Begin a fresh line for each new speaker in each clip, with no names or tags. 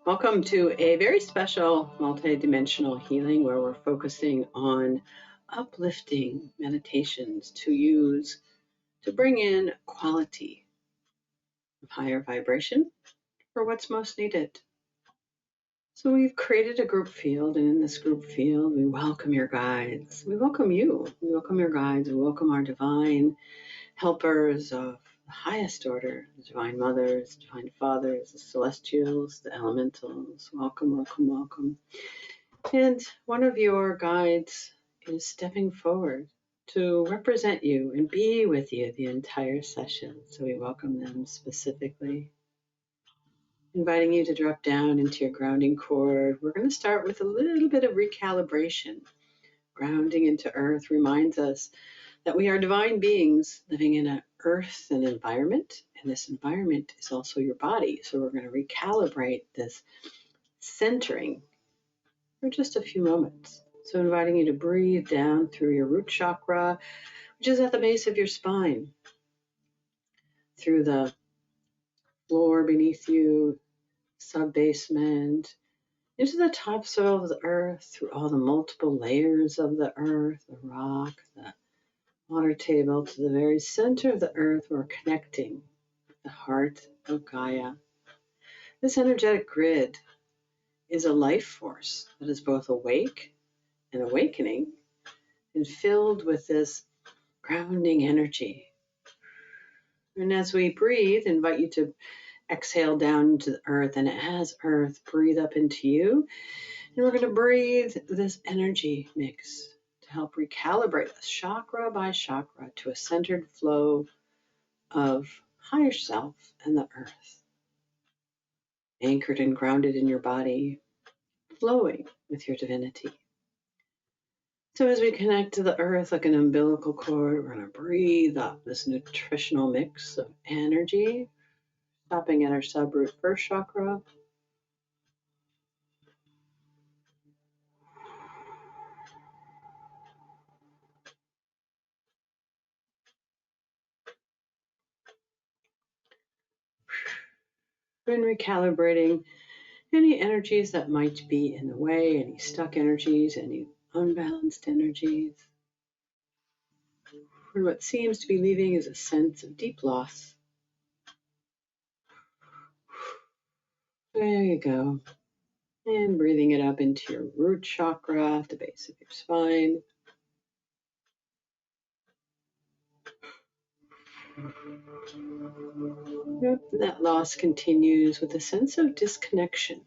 Welcome to a very special multidimensional healing where we're focusing on uplifting meditations to use to bring in quality of higher vibration for what's most needed. So we've created a group field, and in this group field, we welcome your guides. We welcome you. We welcome your guides. We welcome our divine helpers of the highest order, the divine mothers, divine fathers, the celestials, the elementals. Welcome, welcome, welcome. And one of your guides is stepping forward to represent you and be with you the entire session. So we welcome them specifically. Inviting you to drop down into your grounding cord. We're going to start with a little bit of recalibration. Grounding into earth reminds us that we are divine beings living in an earth and environment, and this environment is also your body. So we're going to recalibrate this centering for just a few moments. So inviting you to breathe down through your root chakra, which is at the base of your spine, through the floor beneath you, sub-basement, into the topsoil of the earth, through all the multiple layers of the earth, the rock, the water table, to the very center of the earth. We're connecting with the heart of Gaia. This energetic grid is a life force that is both awake and awakening and filled with this grounding energy. And as we breathe, invite you to exhale down into the earth, and as earth, breathe up into you. And we're going to breathe this energy mix to help recalibrate us chakra by chakra to a centered flow of higher self and the earth, anchored and grounded in your body, flowing with your divinity. So as we connect to the earth like an umbilical cord, we're going to breathe up this nutritional mix of energy, stopping at our subroot first chakra. And recalibrating any energies that might be in the way, any stuck energies, any unbalanced energies. And what seems to be leaving is a sense of deep loss. There you go. And breathing it up into your root chakra at the base of your spine. Yep, that loss continues with a sense of disconnection.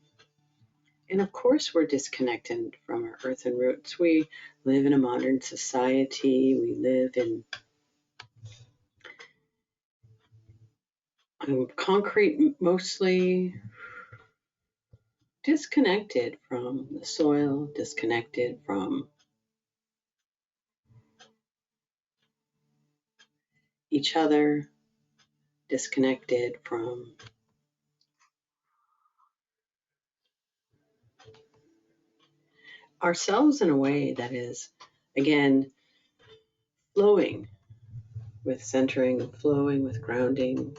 And of course, we're disconnected from our earthen roots. We live in a modern society. We live in concrete, mostly disconnected from the soil, disconnected from each other, disconnected from ourselves in a way that is, again, flowing with centering, flowing with grounding.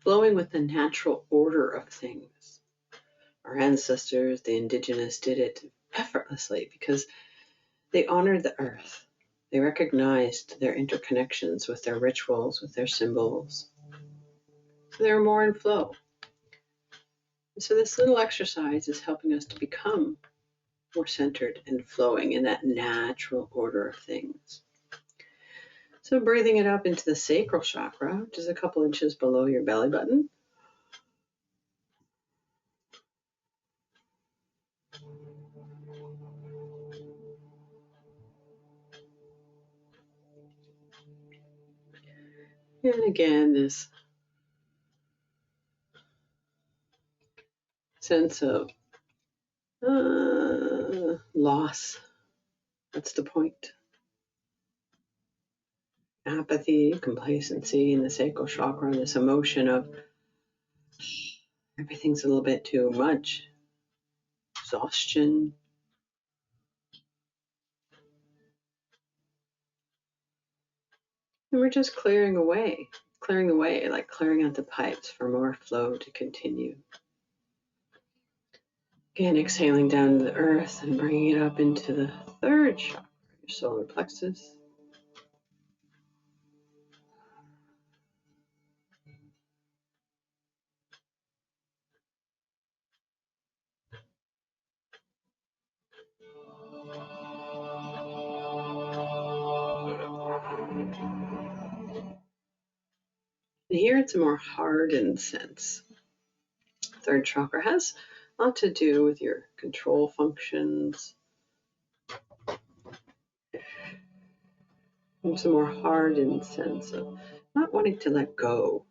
Flowing with the natural order of things. Our ancestors, the indigenous, did it effortlessly because they honored the earth. They recognized their interconnections with their rituals, with their symbols. So they were more in flow. And so this little exercise is helping us to become more centered and flowing in that natural order of things. So breathing it up into the sacral chakra, which is a couple inches below your belly button. And again, this sense of loss. That's the point. Apathy, complacency in the sacral chakra, this emotion of everything's a little bit too much, exhaustion. And we're just clearing the way, like clearing out the pipes for more flow to continue. Again, exhaling down to the earth and bringing it up into the third chakra, your solar plexus. And here it's a more hardened sense. Third chakra has a lot to do with your control functions. It's a more hardened sense of not wanting to let go.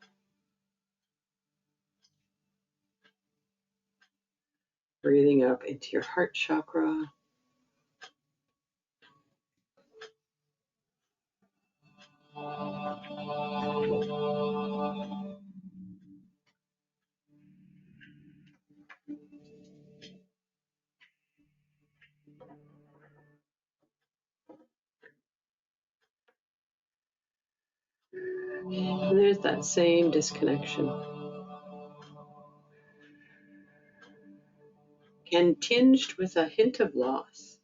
Breathing up into your heart chakra. And there's that same disconnection. And tinged with a hint of loss.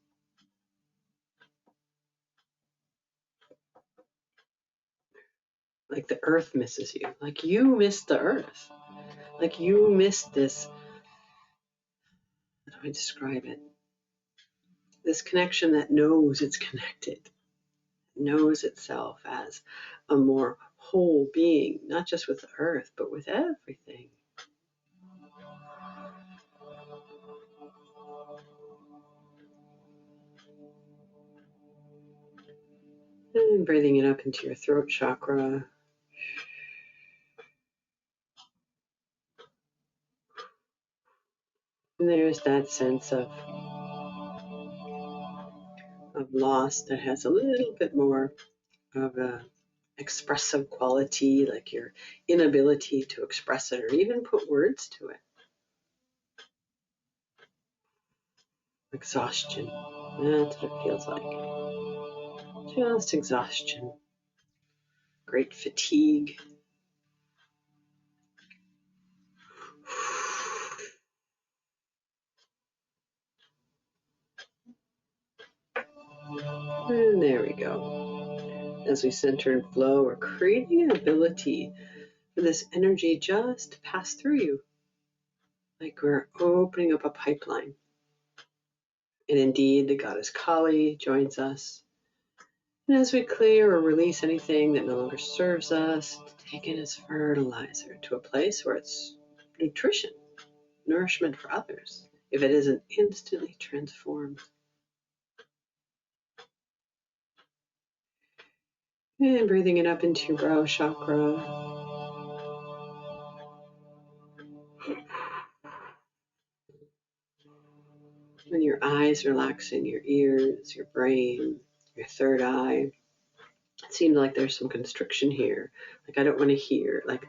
Like the earth misses you. Like you miss the earth. Like you miss this. How do I describe it? This connection that knows it's connected, knows itself as a more whole being, not just with the earth, but with everything. And breathing it up into your throat chakra. And there's that sense of loss that has a little bit more of a expressive quality, like your inability to express it or even put words to it. Exhaustion. That's what it feels like. Just exhaustion. Great fatigue. And there we go. As we center and flow, we're creating an ability for this energy just to pass through you. Like we're opening up a pipeline. And indeed, the goddess Kali joins us. And as we clear or release anything that no longer serves us, to take it as fertilizer to a place where it's nutrition, nourishment for others, if it isn't instantly transformed. And breathing it up into your brow chakra. When your eyes relaxing, your ears, your brain, your third eye. It seems like there's some constriction here. Like I don't want to hear, like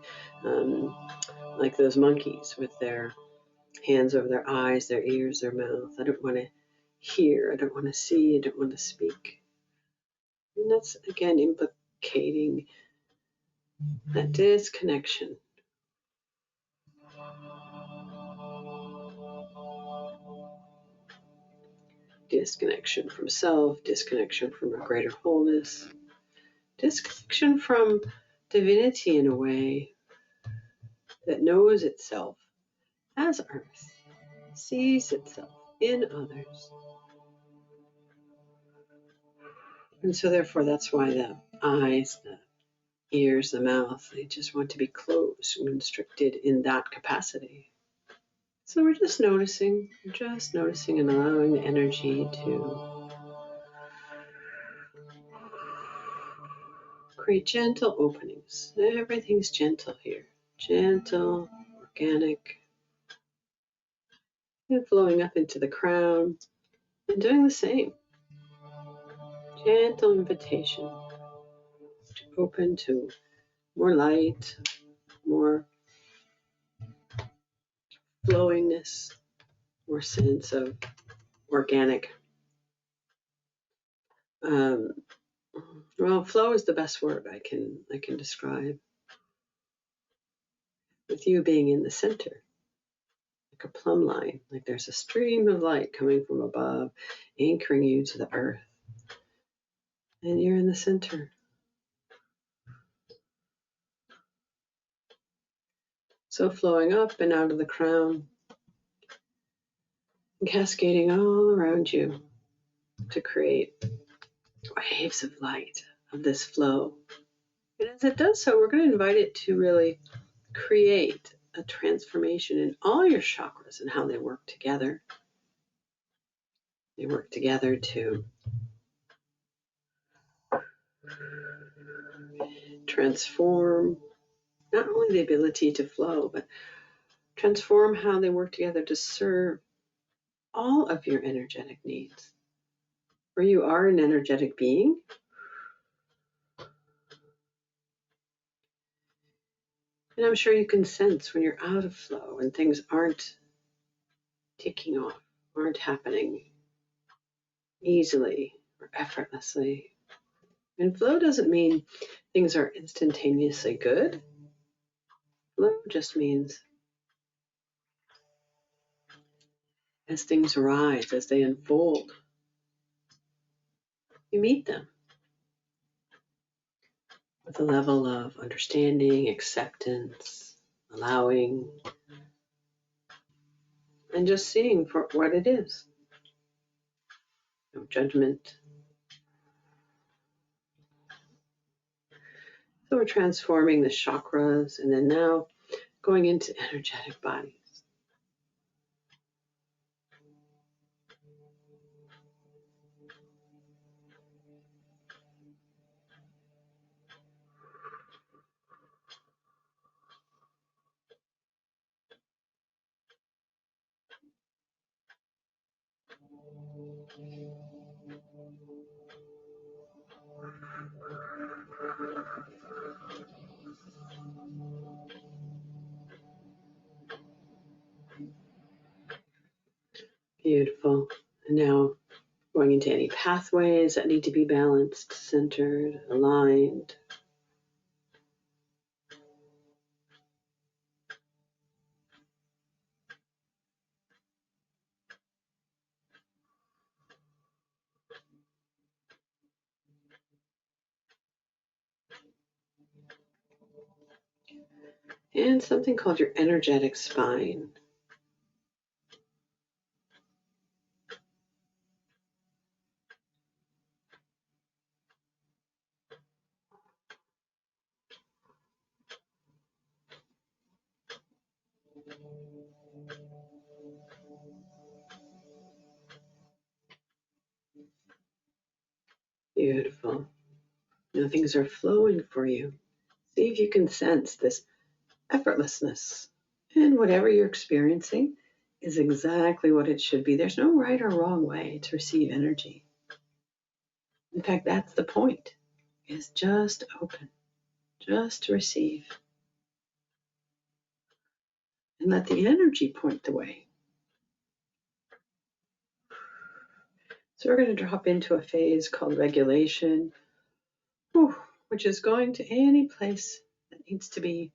those monkeys with their hands over their eyes, their ears, their mouth. I don't want to hear. I don't want to see. I don't want to speak. And that's again implicating that disconnection. Disconnection from self, disconnection from a greater wholeness, disconnection from divinity in a way that knows itself as earth, sees itself in others. And so therefore that's why the eyes, the ears, the mouth, they just want to be closed and constricted in that capacity. So we're just noticing and allowing the energy to create gentle openings. Everything's gentle here. Gentle, organic, and flowing up into the crown and doing the same. Gentle invitation to open to more light, more flowingness, more sense of organic, Well, flow is the best word I can describe, with you being in the center, like a plumb line, like there's a stream of light coming from above, anchoring you to the earth. And you're in the center. So flowing up and out of the crown, and cascading all around you to create waves of light of this flow. And as it does so, we're going to invite it to really create a transformation in all your chakras and how they work together. They work together to transform not only the ability to flow, but transform how they work together to serve all of your energetic needs. Where you are an energetic being, and I'm sure you can sense when you're out of flow and things aren't taking off, aren't happening easily or effortlessly. And flow doesn't mean things are instantaneously good. Flow just means as things arise, as they unfold, you meet them with a level of understanding, acceptance, allowing, and just seeing for what it is. No judgment. So we're transforming the chakras and then now going into energetic bodies. Beautiful. And now going into any pathways that need to be balanced, centered, aligned. And something called your energetic spine. Beautiful. Now things are flowing for you. See if you can sense this effortlessness. And whatever you're experiencing is exactly what it should be. There's no right or wrong way to receive energy. In fact, that's the point, is just open, just to receive. And let the energy point the way. So we're going to drop into a phase called regulation, which is going to any place that needs to be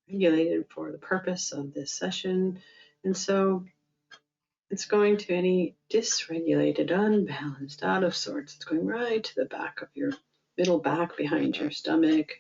regulated for the purpose of this session. And so it's going to any dysregulated, unbalanced, out of sorts. It's going right to the back of your middle back, behind your stomach.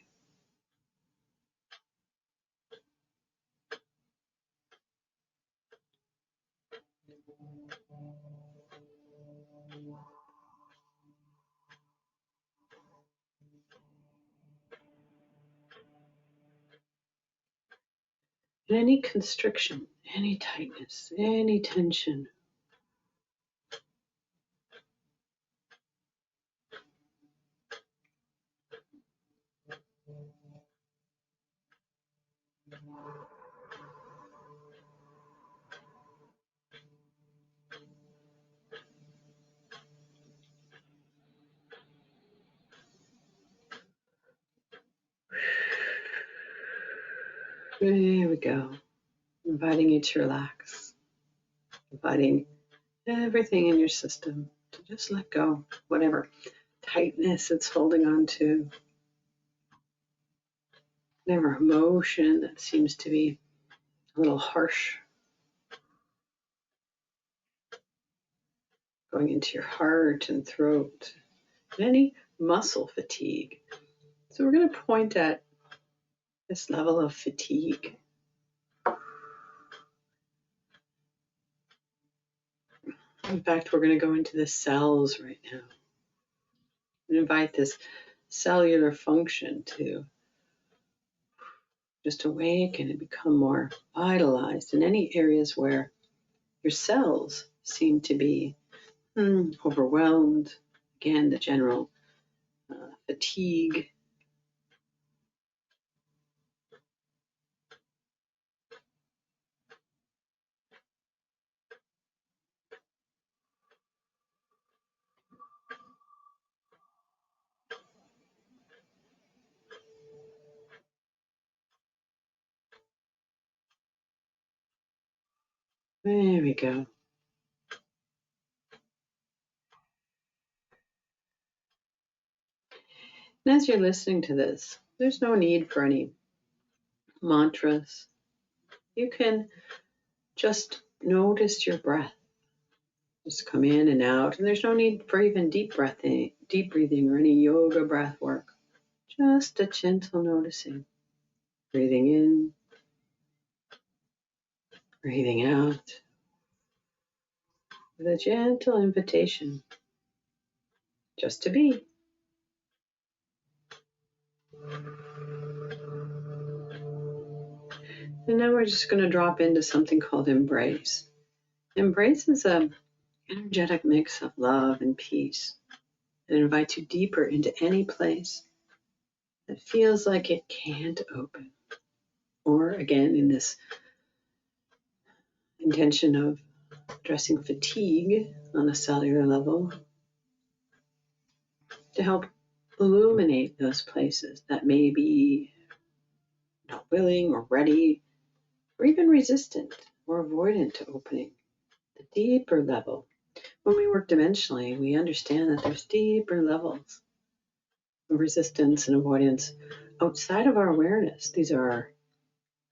And any constriction, any tightness, any tension. There we go. Inviting you to relax. Inviting everything in your system to just let go, whatever tightness it's holding on to, whatever emotion that seems to be a little harsh, going into your heart and throat, and any muscle fatigue. So we're going to point at this level of fatigue. In fact, we're going to go into the cells right now and invite this cellular function to just awaken and become more vitalized in any areas where your cells seem to be overwhelmed. Again, the general fatigue. There we go. And as you're listening to this, there's no need for any mantras. You can just notice your breath. Just come in and out. And there's no need for even deep breathing or any yoga breath work. Just a gentle noticing. Breathing in, breathing out. With a gentle invitation just to be. And now we're just going to drop into something called embrace. Embrace is an energetic mix of love and peace. It invites you deeper into any place that feels like it can't open. Or again, in this intention of addressing fatigue on a cellular level, to help illuminate those places that may be not willing or ready or even resistant or avoidant to opening. The deeper level. When we work dimensionally, we understand that there's deeper levels of resistance and avoidance outside of our awareness. These are our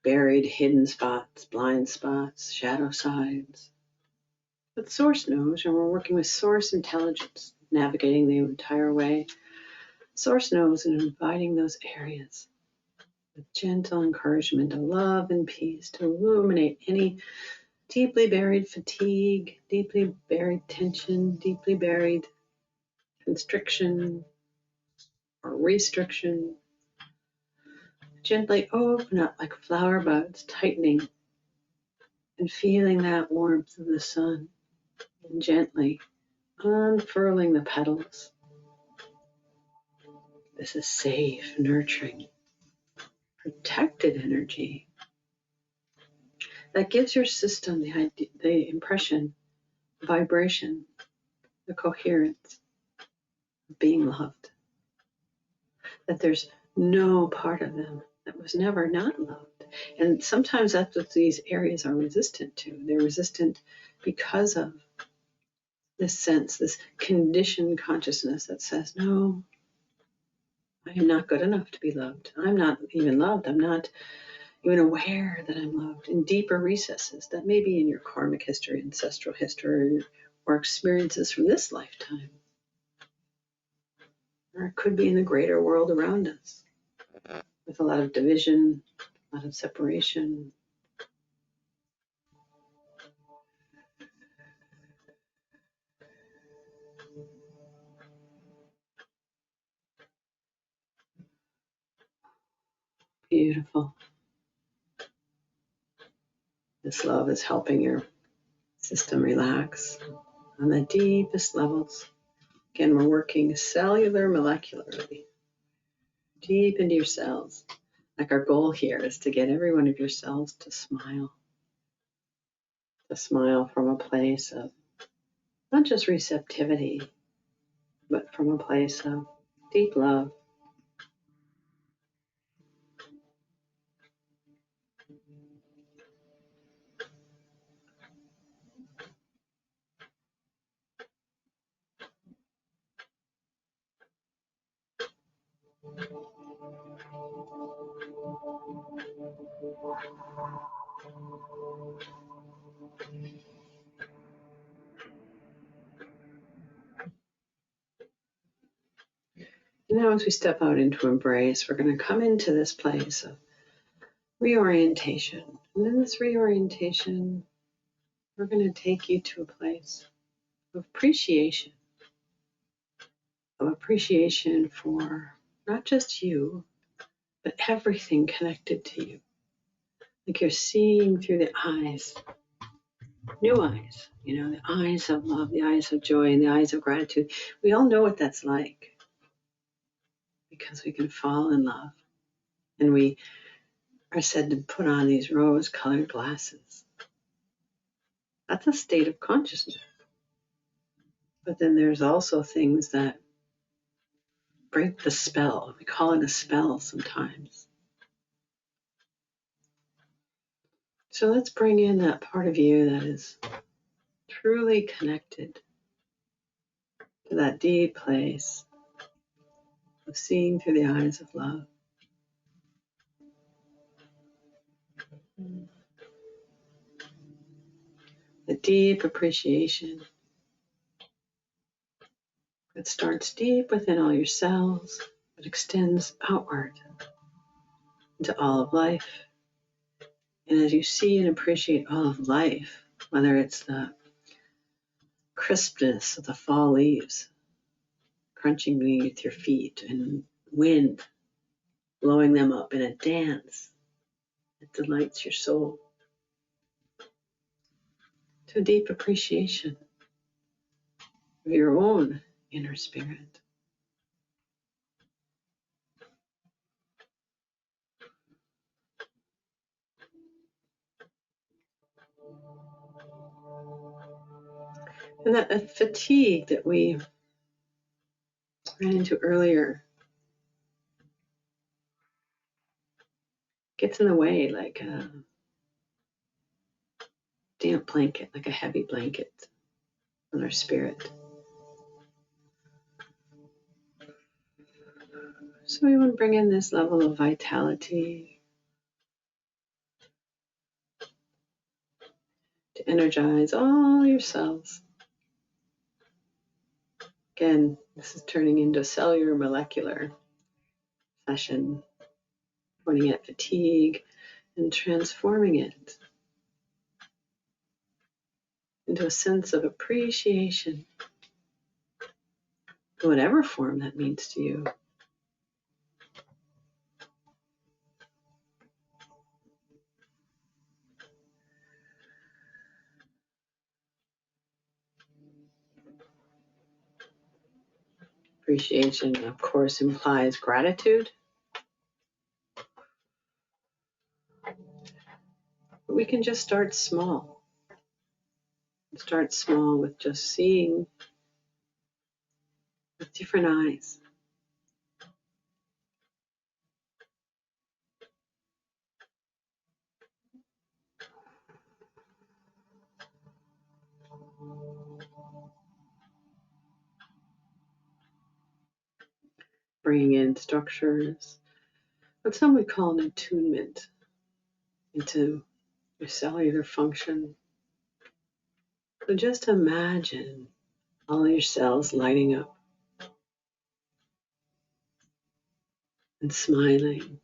buried, hidden spots, blind spots, shadow sides. But Source knows, and we're working with Source intelligence, navigating the entire way. Source knows and inviting those areas with gentle encouragement of love and peace to illuminate any deeply buried fatigue, deeply buried tension, deeply buried constriction or restriction. Gently open up like flower buds, tightening and feeling that warmth of the sun, and gently unfurling the petals. This is safe, nurturing, protected energy that gives your system the impression, the vibration, the coherence of being loved. That there's no part of them that was never not loved. And sometimes that's what these areas are resistant to. They're resistant because of this sense, this conditioned consciousness that says, no, I am not good enough to be loved. I'm not even loved. I'm not even aware that I'm loved. In deeper recesses that may be in your karmic history, ancestral history, or experiences from this lifetime. Or it could be in the greater world around us with a lot of division, a lot of separation. Beautiful. This love is helping your system relax on the deepest levels. Again, we're working cellular, molecularly, deep into your cells. Like our goal here is to get every one of your cells to smile from a place of not just receptivity, but from a place of deep love. Now, as we step out into embrace, we're going to come into this place of reorientation. And in this reorientation, we're going to take you to a place of appreciation for not just you, but everything connected to you. Like you're seeing through the eyes, new eyes, the eyes of love, the eyes of joy, and the eyes of gratitude. We all know what that's like because we can fall in love. And we are said to put on these rose-colored glasses. That's a state of consciousness. But then there's also things that break the spell. We call it a spell sometimes. So let's bring in that part of you that is truly connected to that deep place of seeing through the eyes of love. A deep appreciation that starts deep within all your cells, but extends outward into all of life. And as you see and appreciate all of life, whether it's the crispness of the fall leaves crunching beneath your feet and wind blowing them up in a dance that delights your soul, to a deep appreciation of your own inner spirit. And that fatigue that we ran into earlier gets in the way like a damp blanket, like a heavy blanket on our spirit. So we want to bring in this level of vitality to energize all your cells. Again, this is turning into a cellular molecular session, pointing at fatigue and transforming it into a sense of appreciation, in whatever form that means to you. Appreciation, of course, implies gratitude. But we can just start small. Start small with just seeing with different eyes. Bringing in structures, what some would call an attunement into your cellular function. So just imagine all your cells lighting up and smiling.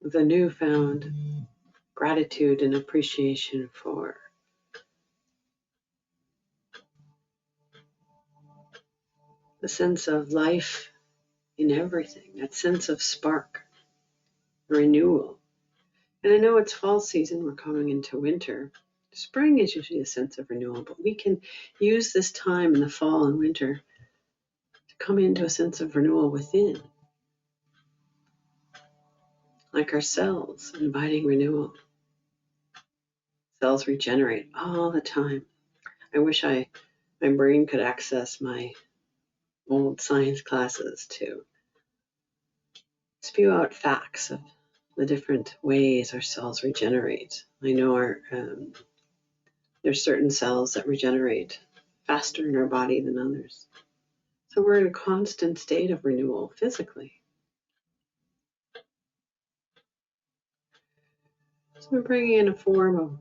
With a newfound gratitude and appreciation for the sense of life in everything, that sense of spark, renewal. And I know it's fall season, we're coming into winter. Spring is usually a sense of renewal, but we can use this time in the fall and winter to come into a sense of renewal within. Like our cells, inviting renewal. Cells regenerate all the time. I wish my brain could access my old science classes to spew out facts of the different ways our cells regenerate. I know there's certain cells that regenerate faster in our body than others. So we're in a constant state of renewal physically. So we're bringing in a form of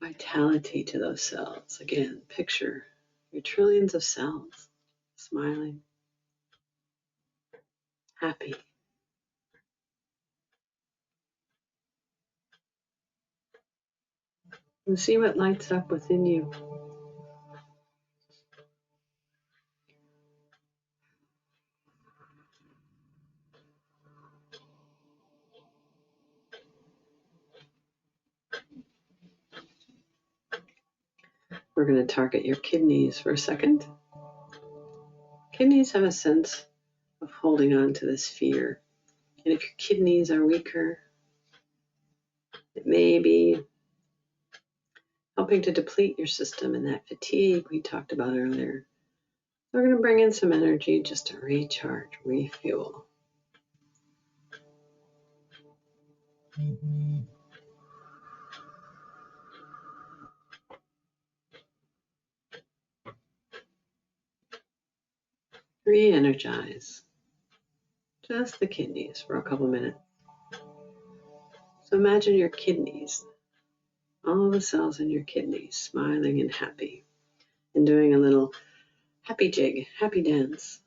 vitality to those cells. Again, picture your trillions of cells smiling, happy. And see what lights up within you. We're going to target your kidneys for a second. Kidneys have a sense of holding on to this fear. And if your kidneys are weaker, it may be helping to deplete your system in that fatigue we talked about earlier. We're going to bring in some energy just to recharge, refuel. Re-energize just the kidneys for a couple minutes. So imagine your kidneys, all the cells in your kidneys smiling and happy and doing a little happy jig, happy dance.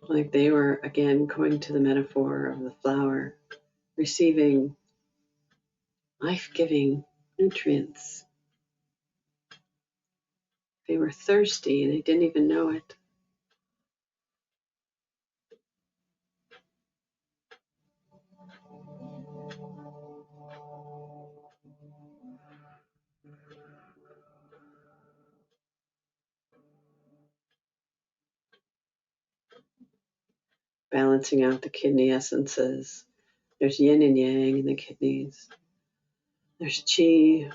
Like they were, again, going to the metaphor of the flower, receiving life-giving nutrients. They were thirsty and they didn't even know it. Balancing out the kidney essences. There's yin and yang in the kidneys. There's qi.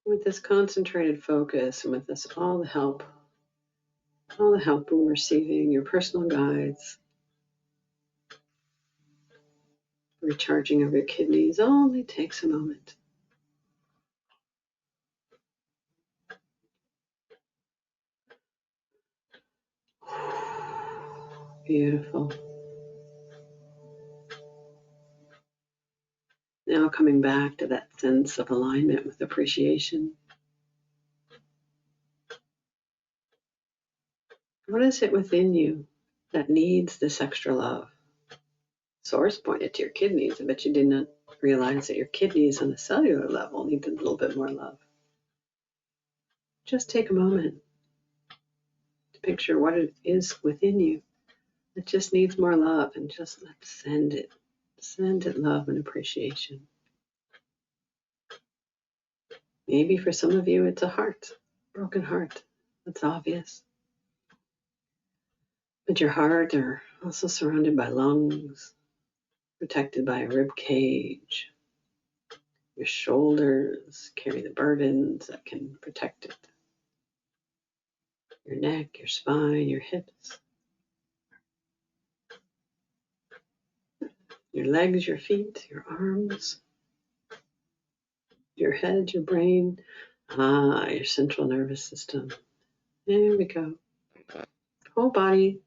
With this concentrated focus and with this all the help we're receiving, your personal guides, recharging of your kidneys only takes a moment. Beautiful. Now coming back to that sense of alignment with appreciation. What is it within you that needs this extra love? Source pointed to your kidneys. I bet you did not realize that your kidneys on a cellular level need a little bit more love. Just take a moment to picture what it is within you that just needs more love, and just let's send it. Send it love and appreciation. Maybe for some of you it's a heart, broken heart. That's obvious. But your heart are also surrounded by lungs, protected by a rib cage. Your shoulders carry the burdens that can protect it. Your neck, your spine, your hips. Your legs, your feet, your arms. Your head, your brain. Your central nervous system. There we go. Whole body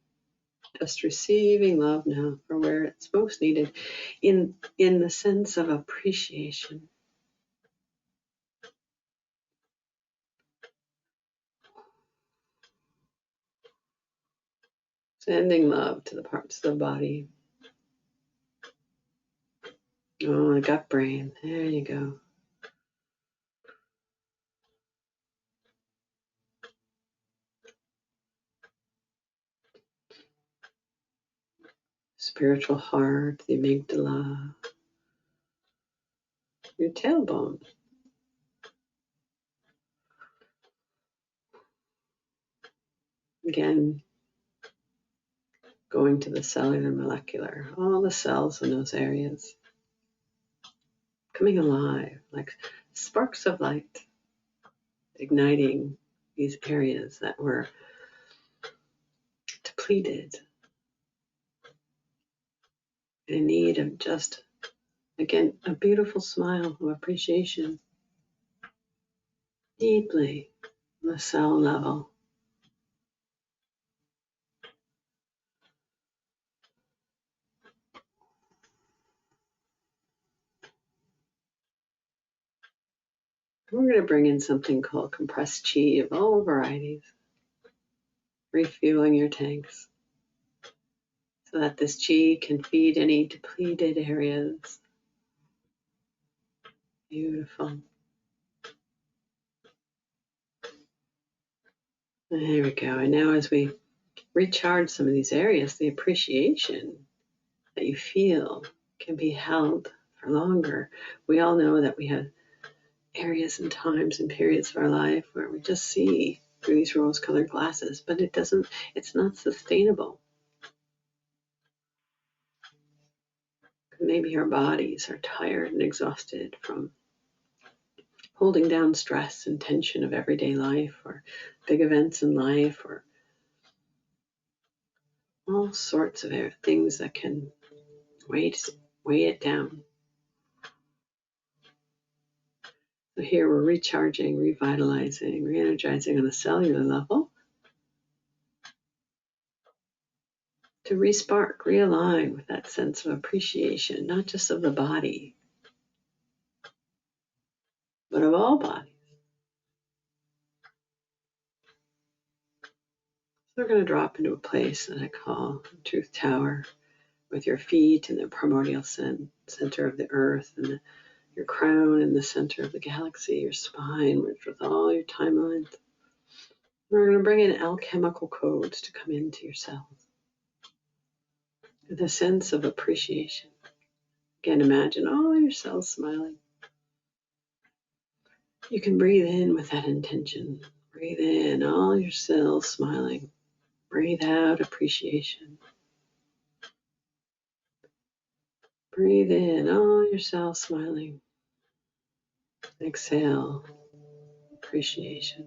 just receiving love now for where it's most needed in the sense of appreciation. Sending love to the parts of the body. Oh, the gut brain. There you go. Spiritual heart, the amygdala. Your tailbone. Again, going to the cellular, molecular, all the cells in those areas coming alive like sparks of light, igniting these areas that were depleted, in need of just, again, a beautiful smile of appreciation, deeply on the cell level. We're going to bring in something called compressed chi of all varieties, refueling your tanks so that this chi can feed any depleted areas. Beautiful. There we go. And now as we recharge some of these areas, the appreciation that you feel can be held for longer. We all know that we have areas and times and periods of our life where we just see through these rose-colored glasses, but it's not sustainable. Maybe our bodies are tired and exhausted from holding down stress and tension of everyday life, or big events in life, or all sorts of things that can weigh it down. So here we're recharging, revitalizing, re-energizing on a cellular level to re-spark, realign with that sense of appreciation, not just of the body, but of all bodies. So we're going to drop into a place that I call Truth Tower, with your feet in the primordial center of the earth, and your crown in the center of the galaxy, your spine, which with all your timelines. We're going to bring in alchemical codes to come into your cells with a sense of appreciation. Again, imagine all your cells smiling. You can breathe in with that intention. Breathe in, all your cells smiling. Breathe out, appreciation. Breathe in, all your cells smiling. Exhale, appreciation.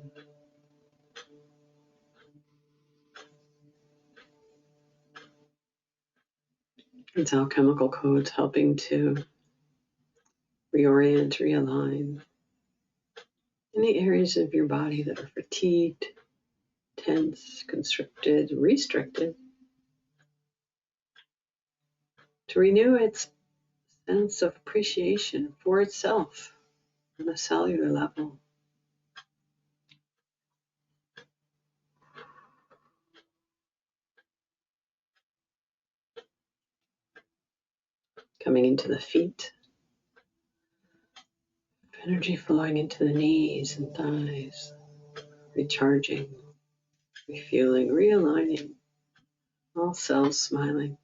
It's alchemical codes helping to reorient, realign any areas of your body that are fatigued, tense, constricted, restricted, to renew its sense of appreciation for itself on a cellular level. Coming into the feet, energy flowing into the knees and thighs, recharging, refueling, realigning, all cells smiling.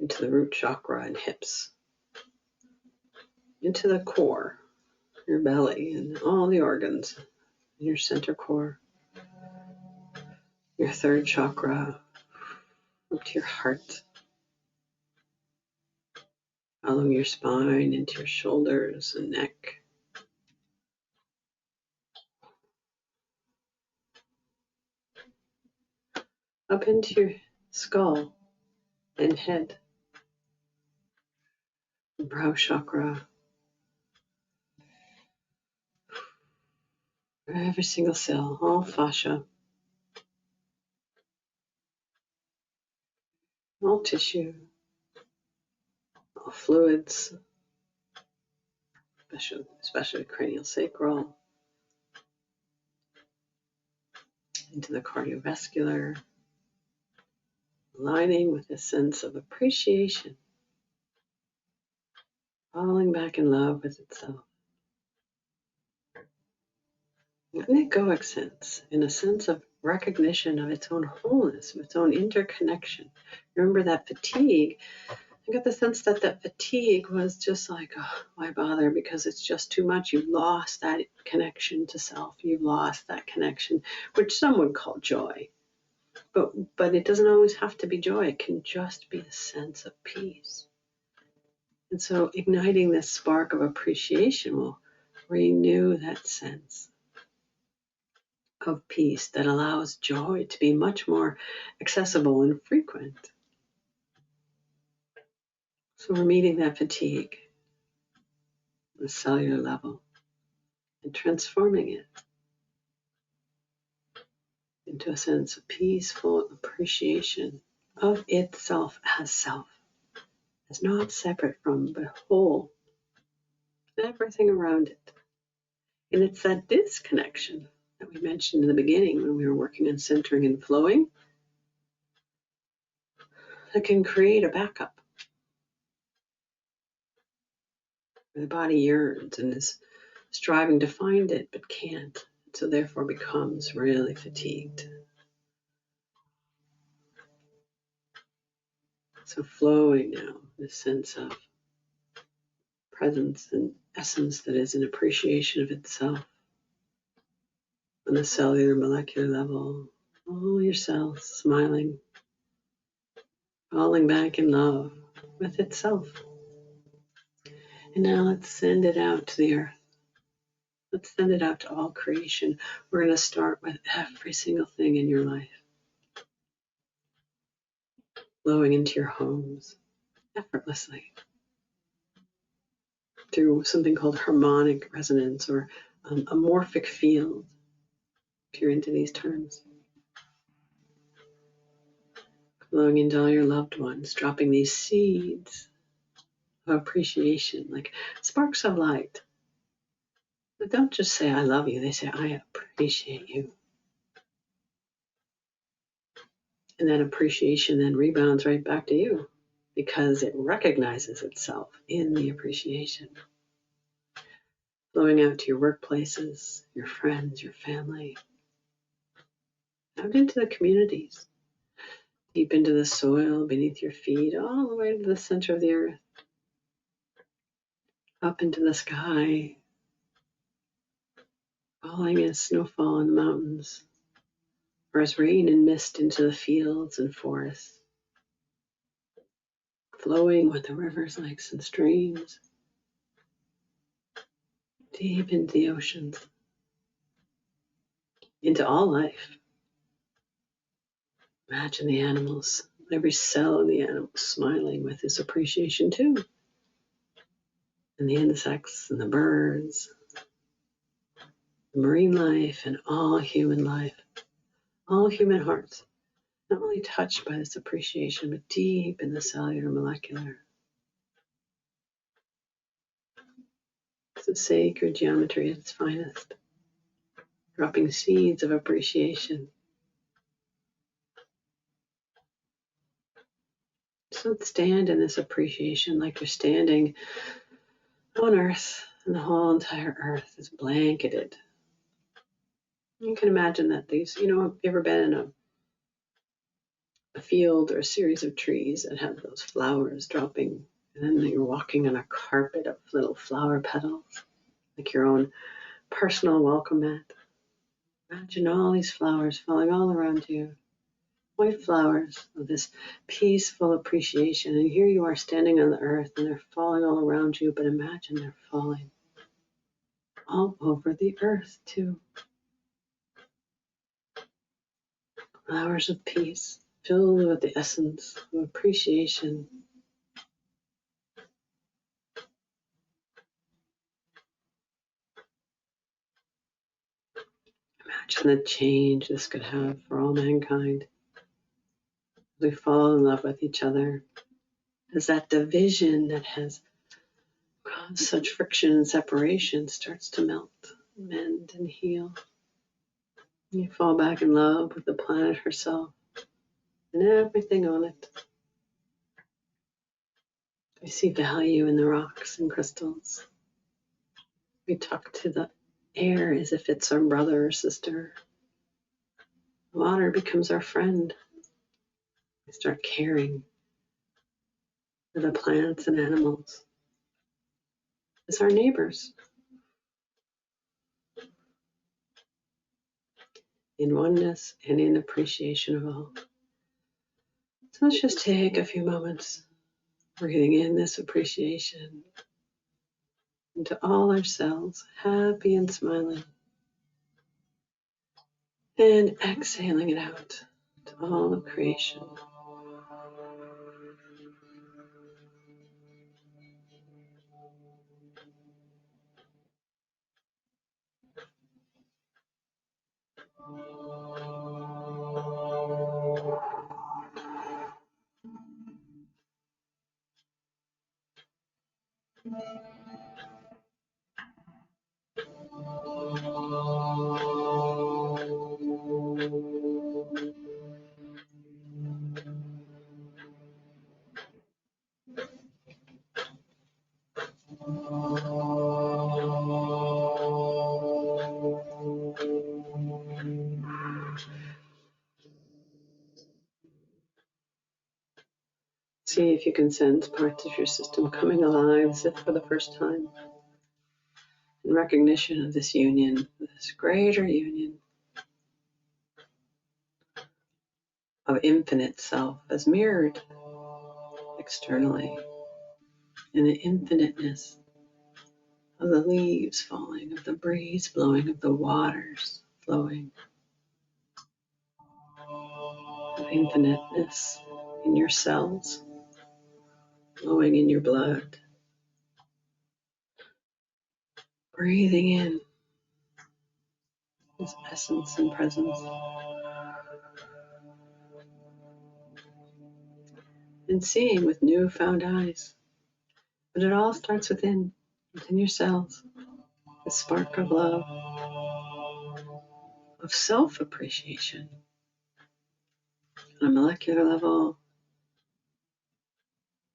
Into the root chakra and hips, into the core, your belly, and all the organs in your center core, your third chakra, up to your heart, following your spine into your shoulders and neck, up into your skull and head, brow chakra, every single cell, all fascia, all tissue, all fluids, especially cranial sacral, into the cardiovascular, aligning with a sense of appreciation, falling back in love with itself. An egoic sense, in a sense of recognition of its own wholeness, of its own interconnection. Remember that fatigue. I got the sense that that fatigue was just like, oh, why bother? Because it's just too much. You've lost that connection to self. You've lost that connection, which some would call joy. But it doesn't always have to be joy. It can just be a sense of peace. And so igniting this spark of appreciation will renew that sense of peace that allows joy to be much more accessible and frequent. So we're meeting that fatigue on a cellular level and transforming it into a sense of peaceful appreciation of itself as self, as not separate from, but whole, and everything around it. And it's that disconnection that we mentioned in the beginning when we were working on centering and flowing that can create a backup. The body yearns and is striving to find it but can't, so therefore becomes really fatigued. So flowing now, this sense of presence and essence that is an appreciation of itself on the cellular molecular level, all your cells smiling, falling back in love with itself. And now let's send it out to the earth. Let's send it out to all creation. We're going to start with every single thing in your life, flowing into your homes effortlessly through something called harmonic resonance or a morphic field, if you're into these terms. Flowing into all your loved ones, dropping these seeds of appreciation, like sparks of light. But don't just say, I love you. They say, I appreciate you. And that appreciation then rebounds right back to you because it recognizes itself in the appreciation. Flowing out to your workplaces, your friends, your family, out into the communities, deep into the soil beneath your feet, all the way to the center of the earth, up into the sky, falling as snowfall in the mountains, or as rain and mist into the fields and forests, flowing with the rivers, lakes, and streams, deep into the oceans, into all life. Imagine the animals, every cell in the animal smiling with this appreciation too. And the insects and the birds, the marine life and all human life, all human hearts, not only touched by this appreciation, but deep in the cellular molecular. It's a sacred geometry at its finest, dropping seeds of appreciation. So let's stand in this appreciation like you're standing on Earth, and the whole entire Earth is blanketed. You can imagine that these, have you ever been in a field or a series of trees that have those flowers dropping, and then you're walking on a carpet of little flower petals, like your own personal welcome mat. Imagine all these flowers falling all around you, white flowers of this peaceful appreciation. And here you are standing on the earth and they're falling all around you, but imagine they're falling all over the earth too. Flowers of peace, filled with the essence of appreciation. Imagine the change this could have for all mankind as we fall in love with each other, as that division that has caused such friction and separation starts to melt, mend, and heal. You fall back in love with the planet herself and everything on it. We see value in the rocks and crystals. We talk to the air as if it's our brother or sister. Water becomes our friend. We start caring for the plants and animals as our neighbors. In oneness and in appreciation of all. So let's just take a few moments breathing in this appreciation, into all our cells, happy and smiling. And exhaling it out to all of creation. See if you can sense parts of your system coming alive as if for the first time. In recognition of this union, this greater union of infinite self as mirrored externally in the infiniteness of the leaves falling, of the breeze blowing, of the waters flowing, of infiniteness in your cells, flowing in your blood. Breathing in this essence and presence. And seeing with newfound eyes. But it all starts within your cells. The spark of love, of self-appreciation on a molecular level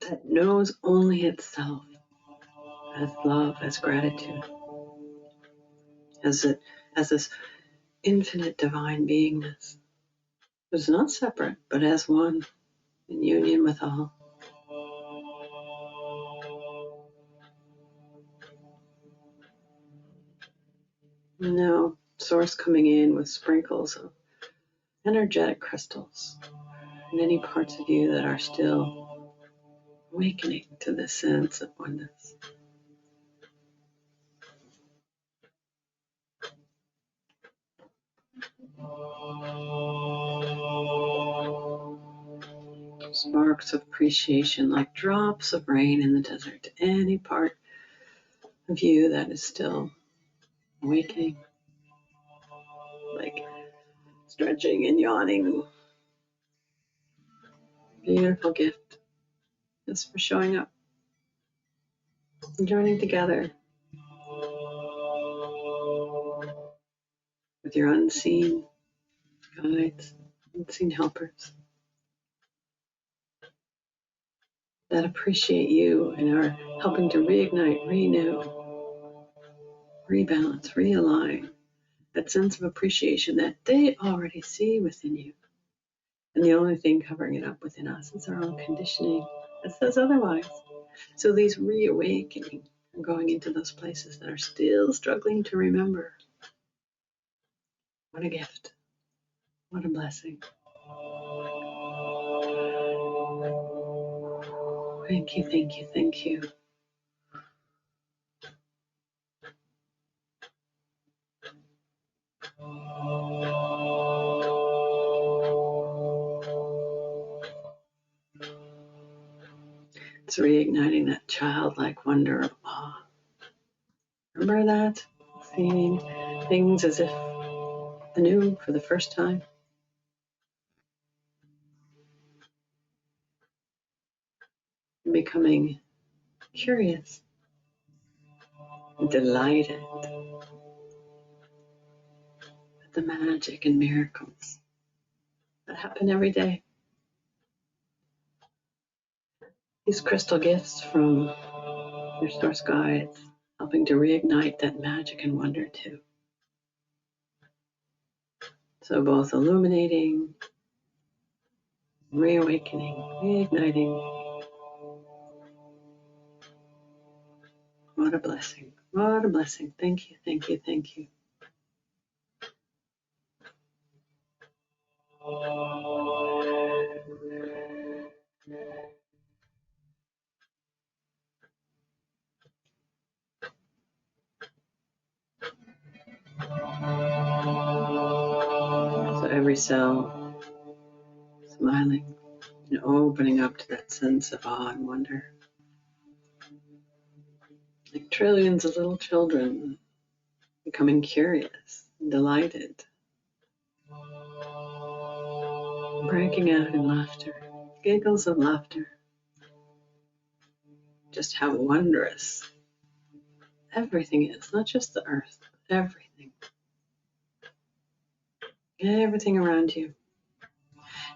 that knows only itself as love, as gratitude, as this infinite divine beingness. It's not separate, but as one, in union with all. And now, Source coming in with sprinkles of energetic crystals in any parts of you that are still awakening to this sense of oneness. Sparks of appreciation like drops of rain in the desert to any part of you that is still awakening, like stretching and yawning. Beautiful gift just for showing up and joining together with your unseen guides, unseen helpers that appreciate you and are helping to reignite, renew, rebalance, realign that sense of appreciation that they already see within you. And the only thing covering it up within us is our own conditioning that says otherwise. So these reawakening and going into those places that are still struggling to remember. What a gift. What a blessing. Thank you, thank you, thank you. It's reigniting that childlike wonder of awe. Remember that? Seeing things as if anew for the first time. And becoming curious and delighted at the magic and miracles that happen every day. These crystal gifts from your source guides, helping to reignite that magic and wonder too. So both illuminating, reawakening, reigniting. What a blessing. What a blessing. Thank you, thank you, thank you. every cell smiling and opening up to that sense of awe and wonder. Like trillions of little children becoming curious and delighted, breaking out in laughter, giggles of laughter. Just how wondrous everything is, not just the earth, but everything. Everything around you.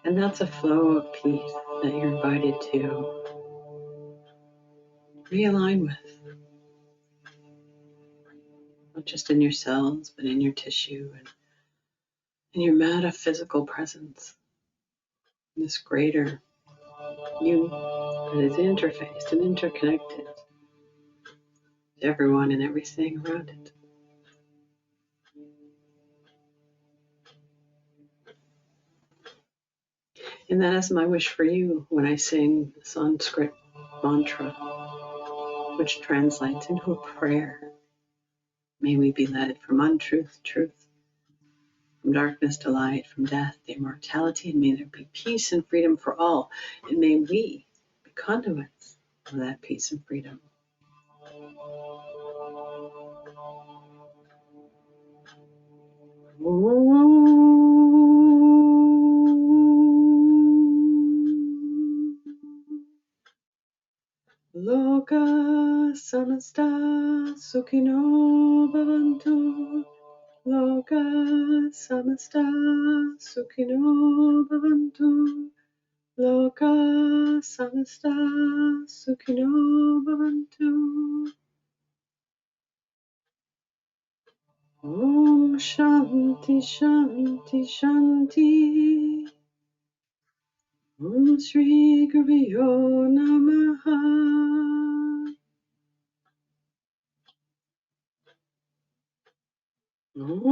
And that's a flow of peace that you're invited to realign with. Not just in your cells, but in your tissue and in your metaphysical presence. This greater you that is interfaced and interconnected to everyone and everything around it. And that is my wish for you when I sing the Sanskrit mantra, which translates into a prayer. May we be led from untruth, truth, from darkness to light, from death to immortality, and may there be peace and freedom for all. And may we be conduits of that peace and freedom. Loka samasta sukhino bhavantu. Loka samasta sukhino bhavantu. Loka samasta sukhino bhavantu. Om Shanti Shanti Shanti. Om Shri Guruvyo Namaha. Om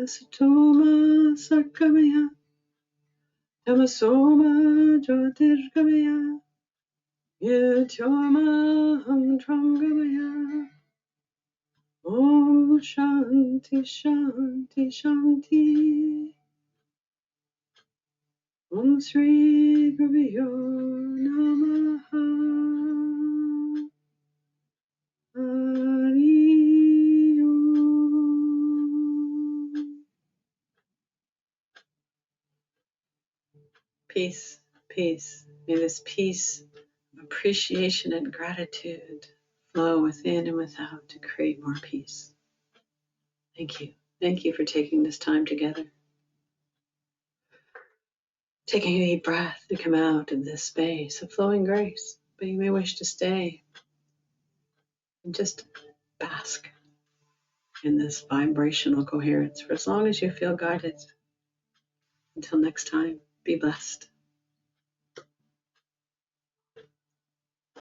Asatoma Sakamaya Tamasoma Jyotirgamaya Yatyoma Hamdrangamaya. Om Shanti Shanti Shanti. Om Sri Guruvyo Namaha. Hari Om. Peace, peace. May this peace, appreciation, and gratitude flow within and without to create more peace. Thank you. Thank you for taking this time together. Taking a deep breath to come out of this space of flowing grace. But you may wish to stay and just bask in this vibrational coherence for as long as you feel guided. Until next time, be blessed.